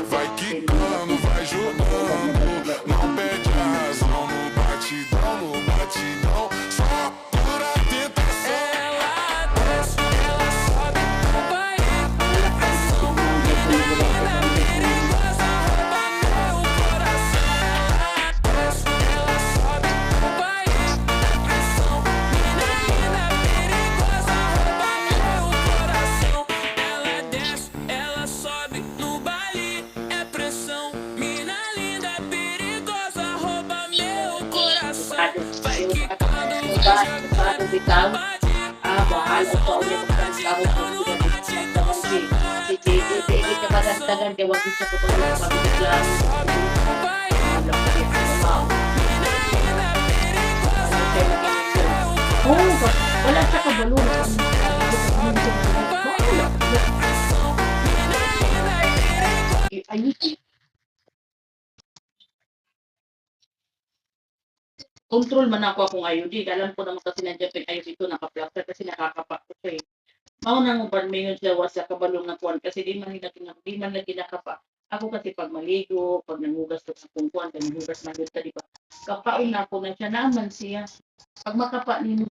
Vai quicando, vai jogando, não perde a razão. No batidão, só pura tentação. Ela desce, ela sobe, vai em pressão. Menina perigosa, rouba meu coração. Ela desce, ela sobe, vai em pressão. Menina perigosa, rouba meu coração. Ela desce, ela sobe no baile, é pressão. Mina linda, perigosa, rouba meu coração. Vai quicando, vai jogando, bate, soalnya bukan kamu batidão, sudah no dikatakan batidão, si só pura kita kadang-kadang dia wag siya kapag biglang vai malaki pressão. wow Mina linda, perigosa, ano siya rouba maging meu oh coração. wala siya kabalo na kung sabi ko pag hindi siya Vai pressão. Mina linda, perigosa. ayun control man ako akong IUD alam ko naman kasi nandiyan pa yung IUD ko naka-plaster kasi nakakapa ko siya eh. Mao nang uban mingon siya wa sa kabalong na kuan kasi di man lagi nakapa. Ako kasi pag maligo, pag nangugas ko sa kung kuan, kay nangugas man gyud ta di ba. Kapaon na ako na siya naman siya. Pag makapa nimo